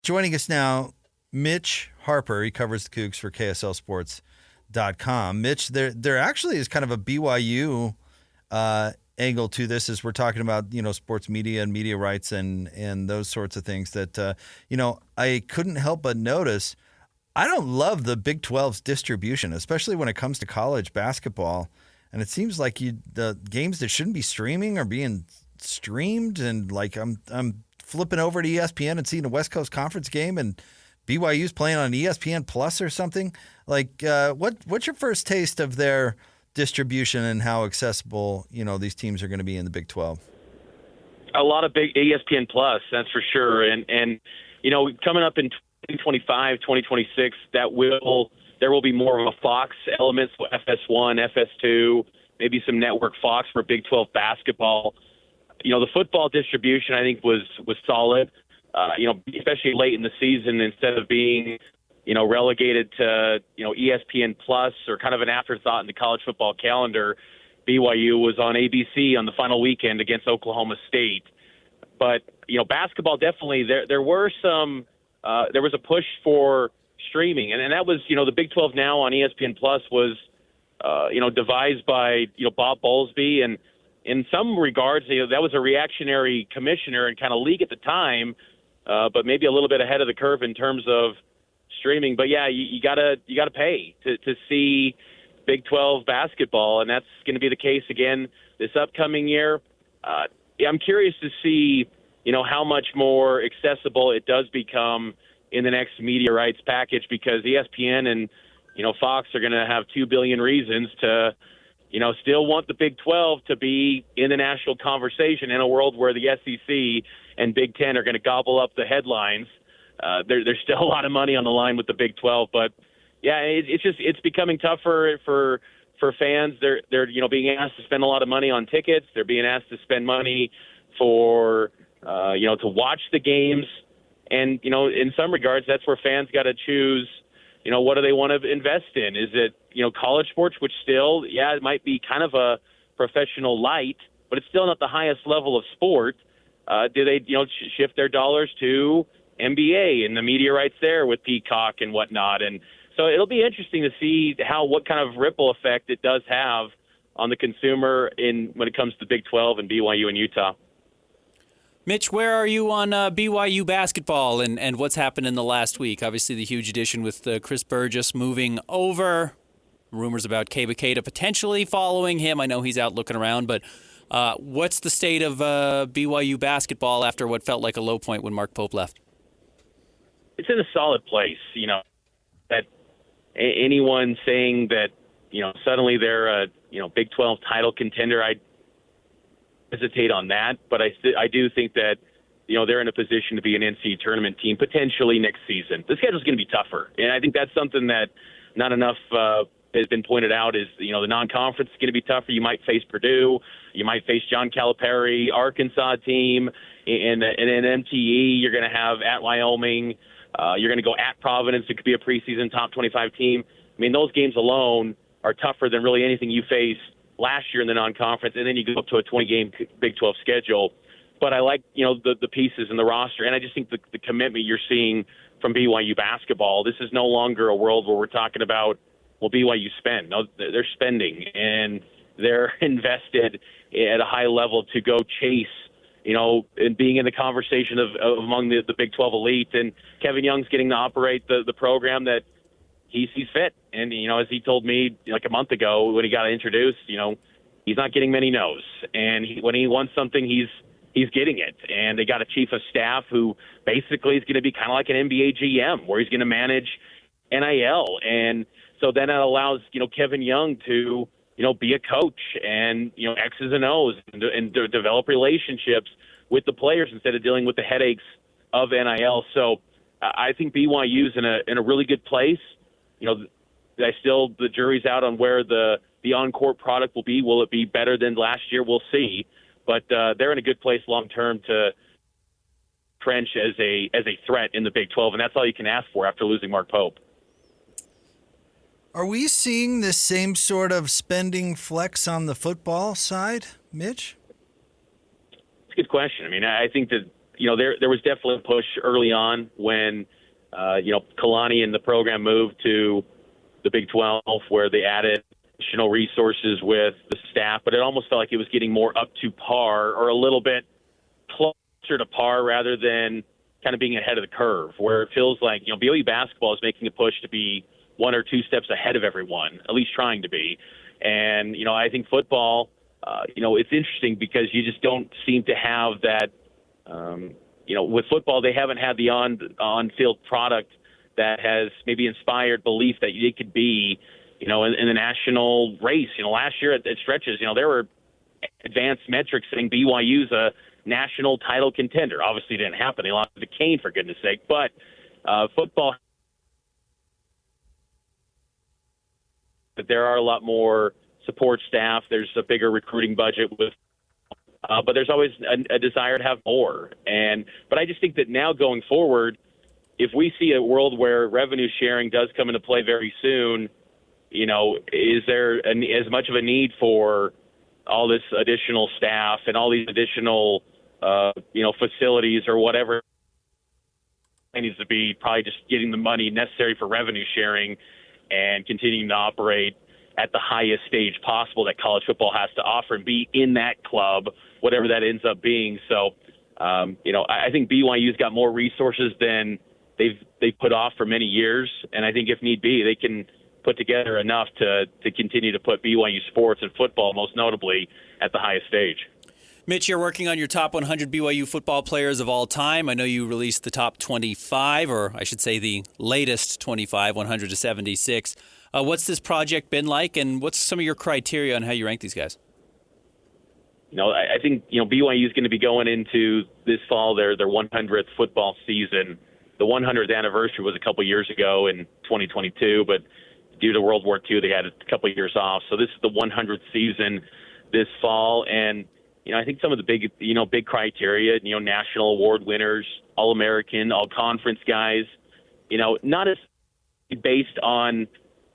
Joining us now, Mitch Harper. He covers the Cougs for KSLSports.com. Mitch, there actually is kind of a BYU angle to this as we're talking about, sports media and media rights and those sorts of things that, I couldn't help but notice. I don't love the Big 12's distribution, especially when it comes to college basketball. And it seems like the games that shouldn't be streaming are being streamed. And like I'm flipping over to ESPN and seeing a West Coast Conference game, and BYU's playing on ESPN Plus or something. Like, what's your first taste of their distribution and how accessible these teams are going to be in the Big 12? A lot of big ESPN Plus, that's for sure. And coming up in 2025, 2026, there will be more of a Fox element, so FS1, FS2, maybe some network Fox for Big 12 basketball. The football distribution, I think, was solid, especially late in the season, instead of being, relegated to, ESPN Plus or kind of an afterthought in the college football calendar. BYU was on ABC on the final weekend against Oklahoma State. But, basketball, definitely, there was a push for streaming. And that was, the Big 12 Now on ESPN Plus was, devised by, Bob Bowlesby. And in some regards, that was a reactionary commissioner and kind of league at the time, but maybe a little bit ahead of the curve in terms of streaming. But yeah, you gotta pay to see Big 12 basketball, and that's going to be the case again this upcoming year. I'm curious to see, how much more accessible it does become in the next media rights package, because ESPN and Fox are going to have 2 billion reasons to still want the Big 12 to be in the national conversation in a world where the SEC and Big 10 are going to gobble up the headlines. There's still a lot of money on the line with the Big 12, but yeah, it's becoming tougher for fans. They're being asked to spend a lot of money on tickets. They're being asked to spend money for to watch the games, and in some regards, that's where fans got to choose. What do they want to invest in? Is it, college sports, which still, it might be kind of a professional light, but it's still not the highest level of sport. Do they, shift their dollars to NBA and the media rights there with Peacock and whatnot? And so it'll be interesting to see what kind of ripple effect it does have on the consumer when it comes to Big 12 and BYU and Utah. Mitch, where are you on BYU basketball and what's happened in the last week? Obviously, the huge addition with Chris Burgess moving over. Rumors about Keba Keita potentially following him. I know he's out looking around, but what's the state of BYU basketball after what felt like a low point when Mark Pope left? It's in a solid place. That anyone saying that suddenly they're a Big 12 title contender, I hesitate on that, but I do think that they're in a position to be an NCAA tournament team potentially next season. The schedule's going to be tougher, and I think that's something that not enough has been pointed out. Is the non-conference is going to be tougher. You might face Purdue, you might face John Calipari, Arkansas team, and an MTE. You're going to have at Wyoming. You're going to go at Providence. It could be a preseason top 25 team. I mean, those games alone are tougher than really anything you faced last year in the non-conference, and then you go up to a 20-game Big 12 schedule. But I like, the pieces in the roster, and I just think the commitment you're seeing from BYU basketball. This is no longer a world where we're talking about, BYU spend. No, they're spending, and they're invested at a high level to go chase, and being in the conversation of among the Big 12 elite. And Kevin Young's getting to operate the program that he sees fit. And, as he told me like a month ago when he got introduced, he's not getting many no's. And when he wants something, he's getting it. And they got a chief of staff who basically is going to be kind of like an NBA GM, where he's going to manage NIL. And so then it allows, Kevin Young to, be a coach and, X's and O's and develop relationships with the players instead of dealing with the headaches of NIL. So I think BYU's in a really good place. The jury's out on where the on-court product will be. Will it be better than last year? We'll see. But they're in a good place long-term to trench as a threat in the Big 12, and that's all you can ask for after losing Mark Pope. Are we seeing the same sort of spending flex on the football side, Mitch? It's a good question. I mean, I think that, there was definitely a push early on when, Kalani and the program moved to the Big 12, where they added additional resources with the staff, but it almost felt like it was getting more up to par or a little bit closer to par rather than kind of being ahead of the curve, where it feels like, BYU basketball is making a push to be one or two steps ahead of everyone, at least trying to be. And, I think football, it's interesting because you just don't seem to have that, with football, they haven't had the on-field product that has maybe inspired belief that they could be, in the national race. Last year at stretches, there were advanced metrics saying BYU's a national title contender. Obviously, it didn't happen. They lost to Kane, for goodness sake. But football, but there are a lot more support staff. There's a bigger recruiting budget but there's always a desire to have more. But I just think that now going forward, if we see a world where revenue sharing does come into play very soon, is there as much of a need for all this additional staff and all these additional, facilities or whatever it needs to be, probably just getting the money necessary for revenue sharing and continuing to operate at the highest stage possible that college football has to offer and be in that club, whatever that ends up being. So, I think BYU's got more resources than they've put off for many years. And I think if need be, they can put together enough to continue to put BYU sports and football, most notably, at the highest stage. Mitch, you're working on your top 100 BYU football players of all time. I know you released the top 25, or I should say the latest 25, 100 to 76. What's this project been like, and what's some of your criteria on how you rank these guys? I think, BYU is going to be going into this fall their 100th football season. The 100th anniversary was a couple years ago in 2022, but due to World War II, they had a couple of years off. So this is the 100th season this fall. And, I think some of the big criteria, national award winners, All-American, All-Conference guys, not as based on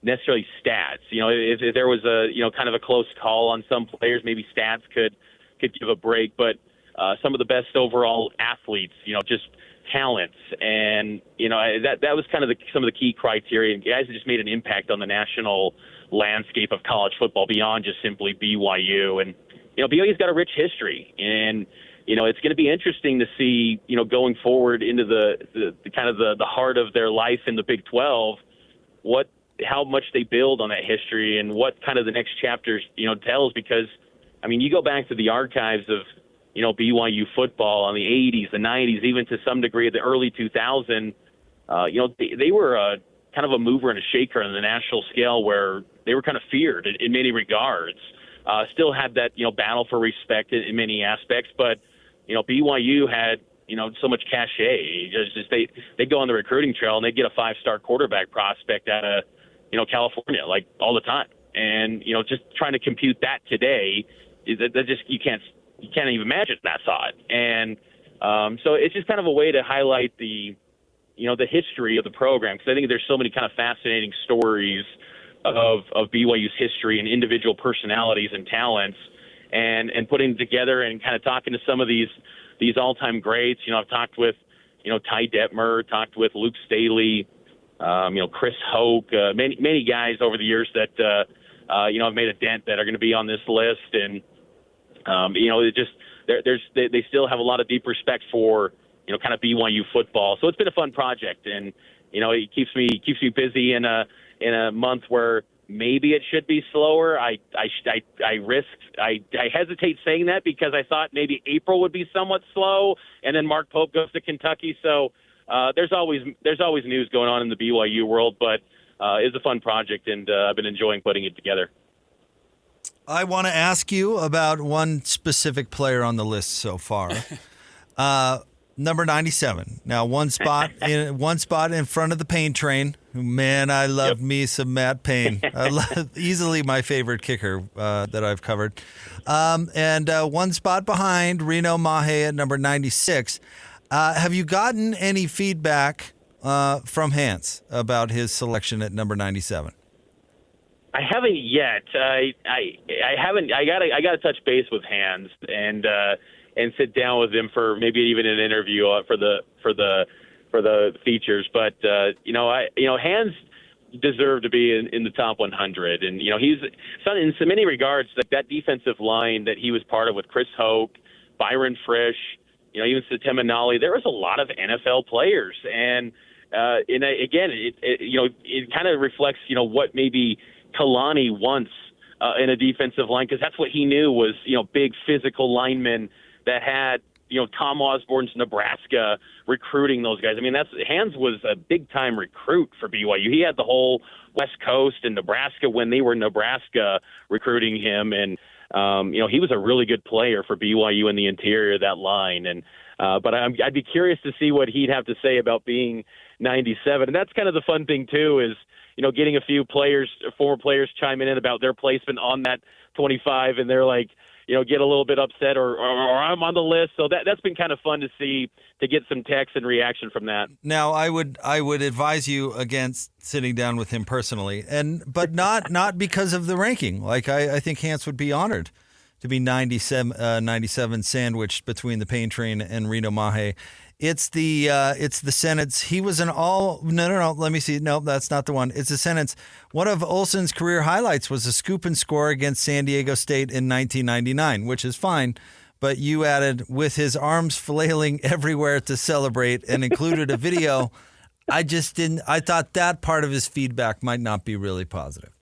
necessarily stats. If there was a, kind of a close call on some players, maybe stats could give a break. But some of the best overall athletes, just talents. And, that was kind of some of the key criteria. And guys that just made an impact on the national landscape of college football beyond just simply BYU. And, BYU's got a rich history. And, it's going to be interesting to see, going forward into the kind of the heart of their life in the Big 12, how much they build on that history and what kind of the next chapters, tells. Because, you go back to the archives of, BYU football on the 80s, the 90s, even to some degree the early 2000s, they were kind of a mover and a shaker on the national scale where they were kind of feared in many regards. Still had that, battle for respect in many aspects, but, BYU had, so much cachet. They go on the recruiting trail and they get a 5-star quarterback prospect out of, California, like all the time. And, just trying to compute that today, that just, you can't even imagine that thought. And so it's just kind of a way to highlight the history of the program, because I think there's so many kind of fascinating stories of BYU's history and individual personalities and talents, and putting together and kind of talking to some of these all-time greats. I've talked with, Ty Detmer, talked with Luke Staley, Chris Hoke, many guys over the years that, have made a dent that are going to be on this list. And, they still have a lot of deep respect for, kind of BYU football. So it's been a fun project, and, it keeps me busy in a month where maybe it should be slower. I hesitate saying that because I thought maybe April would be somewhat slow, and then Mark Pope goes to Kentucky. So there's always news going on in the BYU world, but it's a fun project, and I've been enjoying putting it together. I want to ask you about one specific player on the list so far. Number 97. Now, one spot in front of the Payne train. Man, I love me some Matt Payne. Easily my favorite kicker that I've covered. And one spot behind Reno Mahe at number 96. Have you gotten any feedback from Hans about his selection at number 97? I haven't yet. I haven't. I got to touch base with Hans, and and sit down with him for maybe even an interview for the features. But Hans deserved to be in the top 100, and he's in so many regards that defensive line that he was part of with Chris Hoke, Byron Frisch, even Satem Anali. There was a lot of NFL players, and again, it kind of reflects what maybe Kalani wants in a defensive line, because that's what he knew was big physical linemen that had Tom Osborne's Nebraska recruiting those guys. I mean, Hans was a big time recruit for BYU. He had the whole West Coast and Nebraska when they were Nebraska recruiting him, and he was a really good player for BYU in the interior of that line. And but I'd be curious to see what he'd have to say about being 97. And that's kind of the fun thing too, is getting a few former players chiming in about their placement on that 25, and they're like, get a little bit upset or I'm on the list. So that's been kind of fun to see, to get some text and reaction from that. Now, I would advise you against sitting down with him personally, but not because of the ranking. Like I think Hans would be honored to be 97 sandwiched between the Pain Train and Reno Mahe. It's the sentence. He was no. Let me see. No, that's not the one. It's a sentence. One of Olsen's career highlights was a scoop and score against San Diego State in 1999, which is fine. But you added, with his arms flailing everywhere to celebrate, and included a video. I thought that part of his feedback might not be really positive.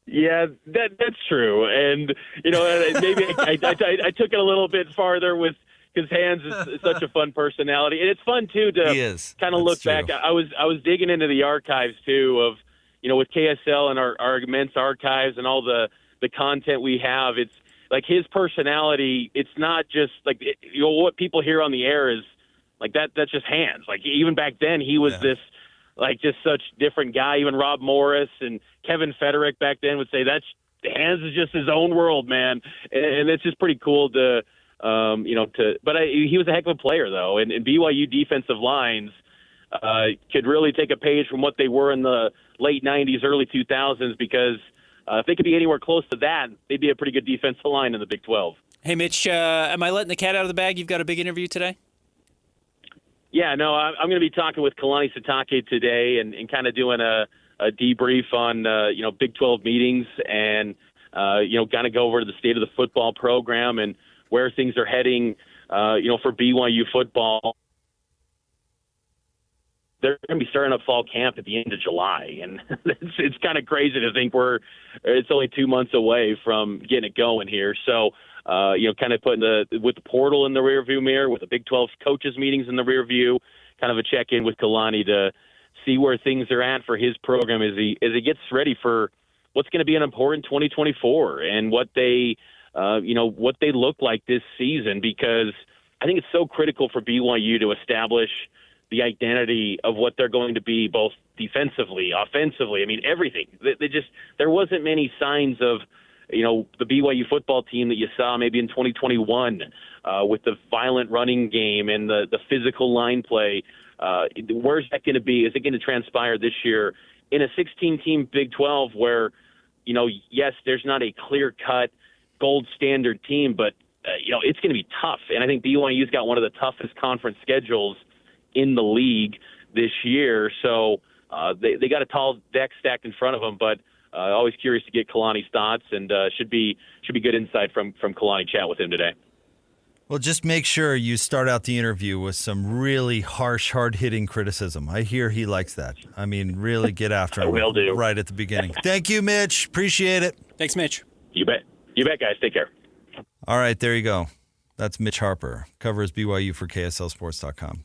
Yeah, that's true. And, maybe I took it a little bit farther because Hans is such a fun personality. And it's fun, too, to kind of look back. I was digging into the archives, too, of, with KSL and our immense archives and all the content we have. It's like his personality. It's not just like, what people hear on the air is like that's just Hans. Like, even back then, he was this, like, just such different guy. Even Rob Morris and Kevin Federick back then would say Hans is just his own world, man. And it's just pretty cool to, but he was a heck of a player, though. And BYU defensive lines could really take a page from what they were in the late 90s, early 2000s, because if they could be anywhere close to that, they'd be a pretty good defensive line in the Big 12. Hey, Mitch, am I letting the cat out of the bag? You've got a big interview today? Yeah, no, I'm going to be talking with Kalani Sitake today and kind of doing a debrief on, Big 12 meetings and, kind of go over to the state of the football program and where things are heading, for BYU football. They're going to be starting up fall camp at the end of July, and it's kind of crazy to think it's only 2 months away from getting it going here. So, kind of putting with the portal in the rearview mirror, with the Big 12 coaches meetings in the rear view, kind of a check-in with Kalani to see where things are at for his program as he gets ready for what's going to be an important 2024 and what they look like this season, because I think it's so critical for BYU to establish the identity of what they're going to be, both defensively, offensively. I mean, everything. There wasn't many signs of, the BYU football team that you saw maybe in 2021 with the violent running game and the physical line play. Where's that going to be? Is it going to transpire this year in a 16-team Big 12 where, yes, there's not a clear-cut gold standard team, but, it's going to be tough. And I think BYU's got one of the toughest conference schedules in the league this year. So they got a tall deck stacked in front of them, but always curious to get Kalani's thoughts, and should be good insight from Kalani. Chat with him today. Well, just make sure you start out the interview with some really harsh, hard-hitting criticism. I hear he likes that. I mean, really get after him. I will do. Right at the beginning. Thank you, Mitch. Appreciate it. Thanks, Mitch. You bet. You bet, guys. Take care. All right, there you go. That's Mitch Harper. Covers BYU for KSLSports.com.